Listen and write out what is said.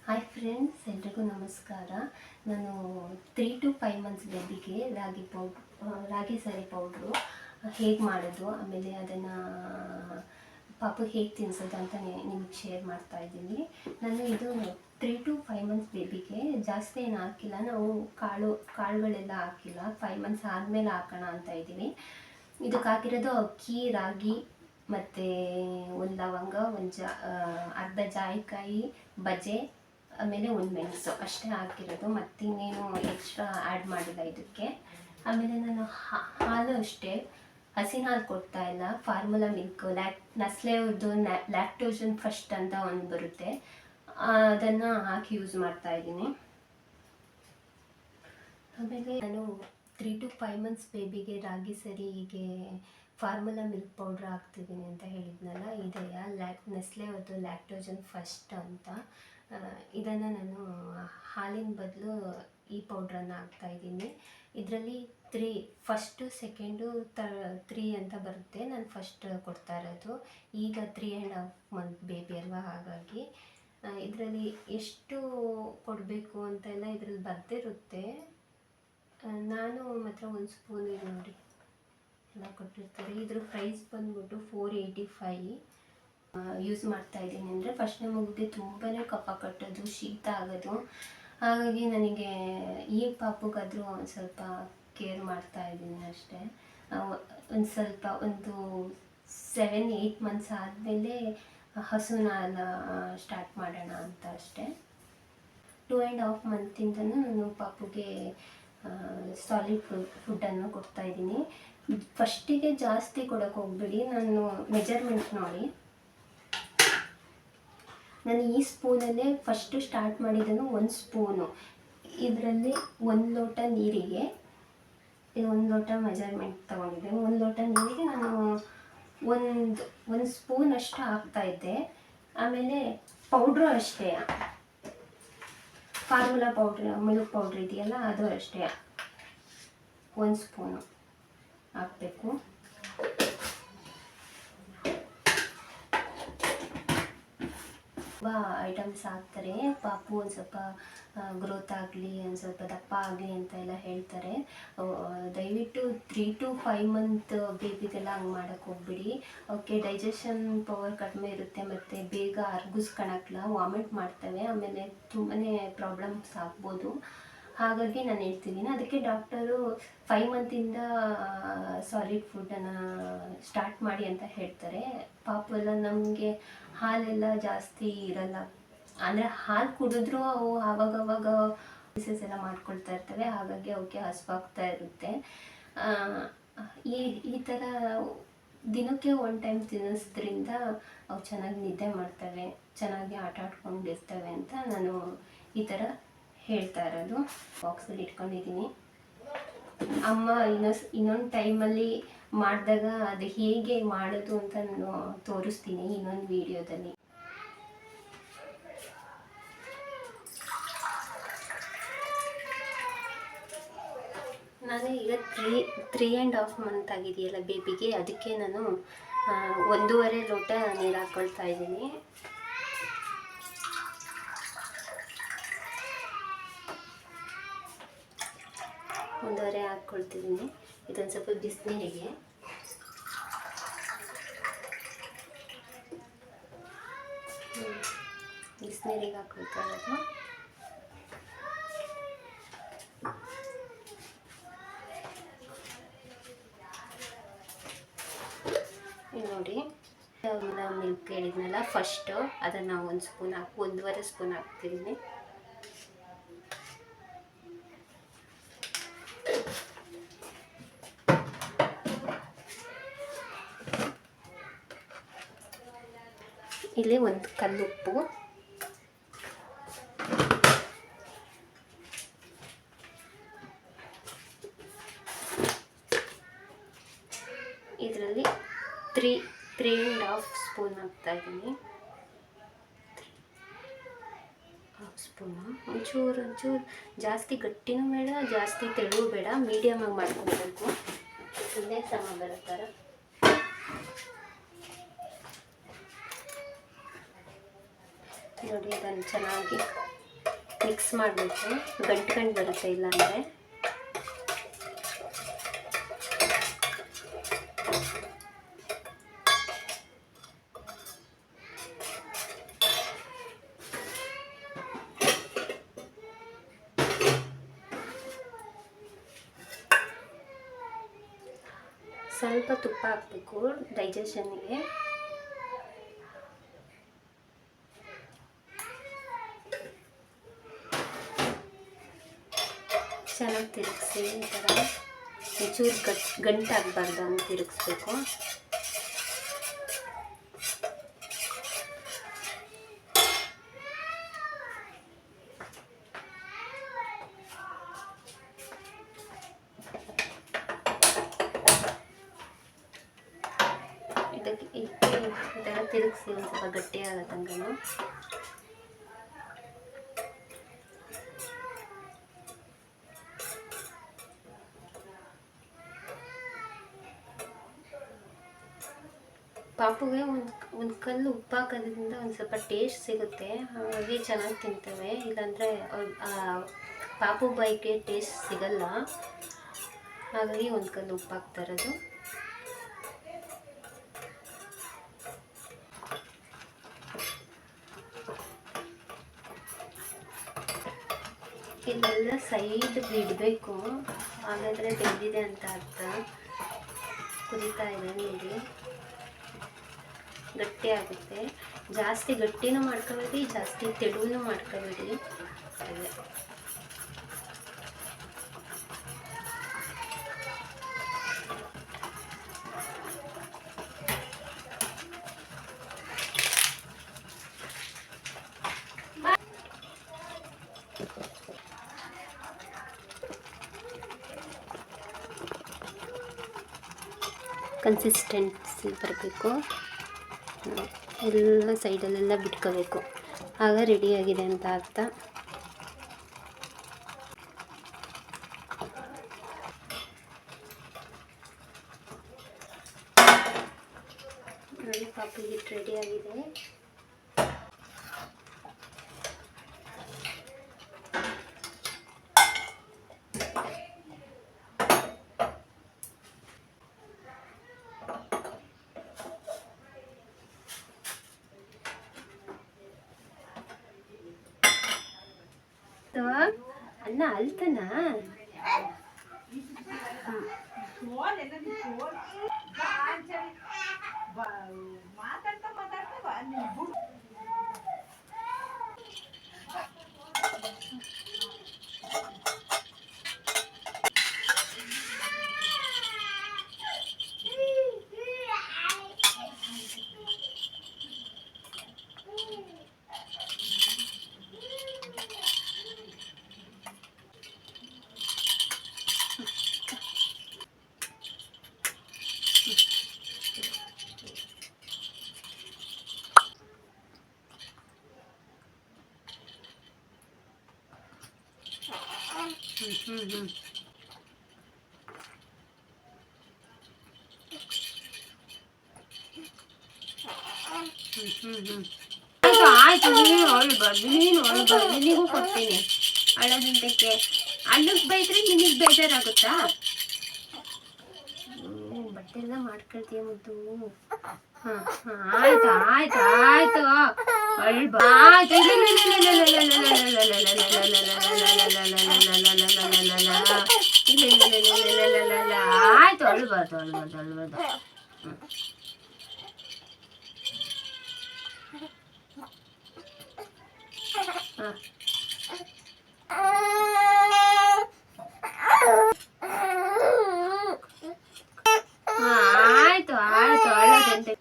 Hi friends, ಎಲ್ರಿಗೂ ನಮಸ್ಕಾರ. ನಾನು 3 to 5 ಮಂತ್ಸ್ ಬೇಬಿಗೆ ರಾಗಿ ಸರಿ ಪೌಡ್ರು ಹೇಗೆ ಮಾಡೋದು, ಆಮೇಲೆ ಅದನ್ನು ಪಾಪು ಹೇಗೆ ತಿನ್ನಿಸೋದು ಅಂತ ನಿಮಗೆ ಶೇರ್ ಮಾಡ್ತಾ ಇದ್ದೀನಿ. ನಾನು ಇದು 3 to 5 ಮಂತ್ಸ್ ಬೇಬಿಗೆ ಜಾಸ್ತಿ ಏನು ಹಾಕಿಲ್ಲ. ನಾವು ಕಾಳುಗಳೆಲ್ಲ ಹಾಕಿಲ್ಲ. 5 ಮಂತ್ಸ್ ಆದಮೇಲೆ ಹಾಕೋಣ ಅಂತ ಇದ್ದೀವಿ. ಇದಕ್ಕೆ ಹಾಕಿರೋದು ಅಕ್ಕಿ, ರಾಗಿ ಮತ್ತು ಒಂದು ಲವಂಗ, ಅರ್ಧ ಜಾಯಿಕಾಯಿ, ಬಜೆ, ಆಮೇಲೆ ಒಂದು ಮೆಣಸು ಅಷ್ಟೇ ಹಾಕಿರೋದು. ಮತ್ತಿನ್ನೇನು ಎಕ್ಸ್ಟ್ರಾ ಆ್ಯಡ್ ಮಾಡಿಲ್ಲ ಇದಕ್ಕೆ. ಆಮೇಲೆ ನಾನು ಹಾಲು ಅಷ್ಟೇ, ಹಸಿನ ಹಾಲು ಕೊಡ್ತಾ ಇಲ್ಲ. ಫಾರ್ಮುಲಾ ಮಿಲ್ಕ್, ನೆಸ್ಲೆ ಅವ್ರದ್ದು ಲ್ಯಾಕ್ಟೋಜನ್ ಫಸ್ಟ್ ಅಂತ ಒಂದು ಬರುತ್ತೆ, ಅದನ್ನು ಹಾಕಿ ಯೂಸ್ ಮಾಡ್ತಾ ಇದ್ದೀನಿ. ಆಮೇಲೆ ನಾನು 3 to 5 ಮಂತ್ಸ್ ಬೇಬಿಗೆ ರಾಗಿ ಸರಿ ಹೀಗೆ ಫಾರ್ಮುಲಾ ಮಿಲ್ಕ್ ಪೌಡ್ರ್ ಹಾಕ್ತಿದ್ದೀನಿ ಅಂತ ಹೇಳಿದ್ನಲ್ಲ, ಇದೆಯಾ ನೆಸ್ಲೆ ಅವ್ರದ್ದು ಲ್ಯಾಕ್ಟೋಜನ್ ಫಸ್ಟ್ ಅಂತ. ಇದನ್ನು ನಾನು ಹಾಲಿನ ಬದಲು ಈ ಪೌಡ್ರನ್ನು ಹಾಕ್ತಾಯಿದ್ದೀನಿ. ಇದರಲ್ಲಿ 3 ಫಸ್ಟು, ಸೆಕೆಂಡು, 3 ಅಂತ ಬರುತ್ತೆ. ನಾನು ಫಸ್ಟ್ ಕೊಡ್ತಾ ಇರೋದು. ಈಗ 3.5 ಮಂತ್ ಬೇಬಿ ಅಲ್ವಾ, ಹಾಗಾಗಿ ಇದರಲ್ಲಿ ಎಷ್ಟು ಕೊಡಬೇಕು ಅಂತೆಲ್ಲ ಇದರಲ್ಲಿ ಬರ್ತಿರುತ್ತೆ. ನಾನು ಮಾತ್ರ ಒಂದು ಸ್ಪೂನ್ ಇದು ನೋಡಿ ಎಲ್ಲ ಕೊಟ್ಟಿರ್ತಾರೆ. ಇದ್ರ ಪ್ರೈಸ್ ಬಂದ್ಬಿಟ್ಟು 485 ಯೂಸ್ ಮಾಡ್ತಾ ಇದ್ದೀನಿ. ಅಂದರೆ ಫಸ್ಟ್ನೇ ಮಗುಗೆ ತುಂಬಾ ಕಫ ಕಟ್ಟೋದು, ಶೀತ ಆಗೋದು. ಹಾಗಾಗಿ ನನಗೆ ಈ ಪಾಪುಗಾದರೂ ಒಂದು ಸ್ವಲ್ಪ ಕೇರ್ ಮಾಡ್ತಾ ಇದ್ದೀನಿ ಅಷ್ಟೇ. ಒಂದು 7-8 ಮಂತ್ಸ್ ಆದಮೇಲೆ ಹಸುನ ಸ್ಟಾರ್ಟ್ ಮಾಡೋಣ ಅಂತ ಅಷ್ಟೇ. 2.5 ಮಂತಿಂದನೂ ನಾನು ಪಾಪುಗೆ ಸಾಲಿಡ್ ಫುಡ್ಡನ್ನು ಕೊಡ್ತಾಯಿದ್ದೀನಿ. ಫಸ್ಟಿಗೆ ಜಾಸ್ತಿ ಕೊಡೋಕ್ಕೆ ಹೋಗ್ಬೇಡಿ. ನಾನು ಮೆಜರ್ಮೆಂಟ್ ನೋಡಿ, ನಾನು ಈ ಸ್ಪೂನಲ್ಲೇ ಫಸ್ಟು ಸ್ಟಾರ್ಟ್ ಮಾಡಿದ್ದನು. 1 ಸ್ಪೂನು ಇದರಲ್ಲಿ 1 ಲೋಟ ನೀರಿಗೆ, 1 ಲೋಟ ಮೆಜರ್ಮೆಂಟ್ ತೊಗೊಂಡಿದ್ದೆ. 1 ಲೋಟ ನೀರಿಗೆ ನಾನು ಒಂದು ಸ್ಪೂನ್ ಅಷ್ಟು ಹಾಕ್ತಾಯಿದ್ದೆ. ಆಮೇಲೆ ಪೌಡ್ರು ಅಷ್ಟೇ, ಫಾರ್ಮುಲಾ ಮಿಲ್ಕ್ ಪೌಡ್ರ್ ಇದೆಯಲ್ಲ ಅದು ಅಷ್ಟೇ, 1 ಸ್ಪೂನು ಹಾಕಬೇಕು. ತುಂಬ ಐಟಮ್ಸ್ ಹಾಕ್ತಾರೆ. ಪಾಪು ಒಂದು ಸ್ವಲ್ಪ ಗ್ರೋತ್ ಆಗಲಿ, ಒಂದು ಸ್ವಲ್ಪ ದಪ್ಪ ಆಗಲಿ ಅಂತ ಎಲ್ಲ ಹೇಳ್ತಾರೆ. ದಯವಿಟ್ಟು 3 to 5 ಮಂತ್ ಬೇಬಿಗೆಲ್ಲ ಹಂಗೆ ಮಾಡೋಕ್ಕೆ ಹೋಗ್ಬಿಡಿ. ಓಕೆ, ಡೈಜೆಷನ್ ಪವರ್ ಕಡಿಮೆ ಇರುತ್ತೆ, ಮತ್ತು ಬೇಗ ಅರ್ಗಿಸ್ಕೊಳಕ್ಲ ವಾಮಿಟ್ ಮಾಡ್ತವೆ, ಆಮೇಲೆ ತುಂಬಾ ಪ್ರಾಬ್ಲಮ್ಸ್ ಆಗ್ಬೋದು. ಹಾಗಾಗಿ ನಾನು ಹೇಳ್ತಿದ್ದೀನಿ. ಅದಕ್ಕೆ ಡಾಕ್ಟರು 5 ಮಂತಿಂದ ಸಾಲಿಡ್ ಫುಡ್ಡನ್ನು ಸ್ಟಾರ್ಟ್ ಮಾಡಿ ಅಂತ ಹೇಳ್ತಾರೆ. ಪಾಪು ಎಲ್ಲ ನಮಗೆ ಹಾಲೆಲ್ಲ ಜಾಸ್ತಿ ಇರಲ್ಲ, ಅಂದರೆ ಹಾಲು ಕುಡಿದ್ರೂ ಅವು ಆವಾಗವಾಗ ಮಿಸಸ್ ಎಲ್ಲ ಮಾಡ್ಕೊಳ್ತಾ ಇರ್ತವೆ. ಹಾಗಾಗಿ ಅವಕ್ಕೆ ಹಸುವಾಗ್ತಾ ಇರುತ್ತೆ. ಈ ಥರ ದಿನಕ್ಕೆ 1 ಟೈಮ್ ತಿನ್ನಿಸೋದ್ರಿಂದ ಅವು ಚೆನ್ನಾಗಿ ನಿದ್ದೆ ಮಾಡ್ತವೆ, ಚೆನ್ನಾಗಿ ಆಟ ಆಡ್ಕೊಂಡಿರ್ತವೆ ಅಂತ ನಾನು ಈ ಥರ ಹೇಳ್ತಾ ಇರೋದು. ಬಾಕ್ಸಲ್ಲಿ ಇಟ್ಕೊಂಡಿದ್ದೀನಿ. ಅಮ್ಮ ಇನ್ನೊಂದು ಟೈಮಲ್ಲಿ ಮಾಡಿದಾಗ ಅದು ಹೇಗೆ ಮಾಡೋದು ಅಂತ ನಾನು ತೋರಿಸ್ತೀನಿ ಇನ್ನೊಂದು ವಿಡಿಯೋದಲ್ಲಿ. ನಾನು ಈಗ 3.5 ಮಂತ್ ಆಗಿದೆಯಲ್ಲ ಬೇಬಿಗೆ, ಅದಕ್ಕೆ ನಾನು 1.5 ಲೋಟ ನೀರು ಹಾಕ್ಕೊಳ್ತಾ ಇದ್ದೀನಿ. ಒಂದೂವರೆ ಹಾಕ್ಕೊಳ್ತಿದ್ದೀನಿ. ಇದೊಂದು ಸ್ವಲ್ಪ ಬಿಸಿನೀರಿಗೆ ಹಾಕ್ಕೊಳ್ತಾ ಇರೋದು. ನೋಡಿ, ಮಿಲ್ಕ್ ಹೇಳಿದ್ನಲ್ಲ ಫಸ್ಟು, ಅದನ್ನು 1 ಸ್ಪೂನ್ 1.5 ಸ್ಪೂನ್ ಹಾಕ್ತಿದ್ದೀನಿ. ಇಲ್ಲಿ 1 ಕಲ್ಲುಪ್ಪು, ಇದರಲ್ಲಿ 3.5 ಸ್ಪೂನ್ ಹಾಕ್ತಾಯಿದ್ದೀನಿ. 1/2 ಸ್ಪೂನು. ಒಂಚೂರು ಜಾಸ್ತಿ ಗಟ್ಟಿನೂ ಬೇಡ, ಜಾಸ್ತಿ ತೆಳು ಬೇಡ, ಮೀಡಿಯಮಾಗಿ ಮಾಡ್ಕೊಳ್ಬೇಕು. ಇಲ್ಲೇ ಸಮ ಬರುತ್ತಾರೆ. ನೋಡಿ, ಅದನ್ನು ಚೆನ್ನಾಗಿ ಮಿಕ್ಸ್ ಮಾಡಬೇಕು, ಗಂಟು ಬರುತ್ತೆ ಇಲ್ಲಾಂದರೆ. ಸ್ವಲ್ಪ ತುಪ್ಪ ಹಾಕಬೇಕು ಡೈಜೆಷನ್ಗೆ. ಚೆನ್ನಾಗಿ ತಿರುಗಿಸಿ, ಈ ಥರ ಒಂಚೂರು ಗಂಟಾಗಬಾರ್ದು ಅಂತ ತಿರುಗಿಸ್ಬೇಕು. ಇದಕ್ಕೆ ಈ ಥರ ತಿರುಗಿಸಿ ಒಂದು ಸ್ವಲ್ಪ ಗಟ್ಟಿ ಆಗತ್ತಂಗನು. ಪಾಪುಗೆ ಒಂದು ಕಲ್ಲು ಉಪ್ಪು ಹಾಕೋದ್ರಿಂದ ಒಂದು ಸ್ವಲ್ಪ ಟೇಸ್ಟ್ ಸಿಗುತ್ತೆ, ಹಾಗಾಗಿ ಚೆನ್ನಾಗಿ ತಿಂತವೆ. ಇಲ್ಲಾಂದರೆ ಪಾಪು ಬಾಯಿಗೆ ಟೇಸ್ಟ್ ಸಿಗಲ್ಲ, ಹಾಗಾಗಿ ಒಂದು ಕಲ್ಲು ಉಪ್ಪು ಹಾಕ್ತಾ ಇರೋದು. ಇದೆಲ್ಲ ಸೈಡ್ ಬಿಡಬೇಕು, ಹಾಗಾದರೆ ಬೆಂದಿದೆ ಅಂತ ಅರ್ಥ. ಕುದೀತಾ ಇದೆ ನೋಡಿ, ಗಟ್ಟಿ ಆಗುತ್ತೆ. ಜಾಸ್ತಿ ಗಟ್ಟಿನೂ ಮಾಡ್ಕೋಬೇಡಿ, ಜಾಸ್ತಿ ತೆಳುವೂ ಮಾಡ್ಕೋಬೇಡಿ. ಕನ್ಸಿಸ್ಟೆನ್ಸಿ ಬರಬೇಕು, ಎಲ್ಲ ಸೈಡಲ್ಲೆಲ್ಲ ಬಿಟ್ಕೋಬೇಕು, ಆಗ ರೆಡಿಯಾಗಿದೆ ಅಂತ ಅರ್ಥ. ನೋಡಿ ಪಾಪು ಹಿಟ್ಟು ರೆಡಿಯಾಗಿದೆ. ಅಣ್ಣ ಅಲ್ತನ ಆಯ್ತು, ನೀನು ಅಳ್ಬಾರ್ದು, ನಿನಗೂ ಕೊಡ್ತೀನಿ. ಅಳದಿಂದಕ್ಕೆ ಅಣ್ಣಕ್ಕೆ ಬೈದ್ರೆ ನಿನಗೆ ಬೇಜಾರಾಗುತ್ತಾ? ಬಟ್ಟೆ ಎಲ್ಲ ಮಾಡ್ಕೊಳ್ತೀಯ ಮುದ್ದು. ಆಯ್ತು ಆಯ್ತು ಆಯ್ತು ಅಳ್ಬಾ. ಆಯ್ತು ಆಯ್ತು, ಅಳ್ಬಾರ್ದು ಅಳ್ಬಾರ್ದು ಅಳ್ಬಾರ್ದು. ಆಯ್ತು ಆಯ್ತು ಅಳೋದಂತೆ.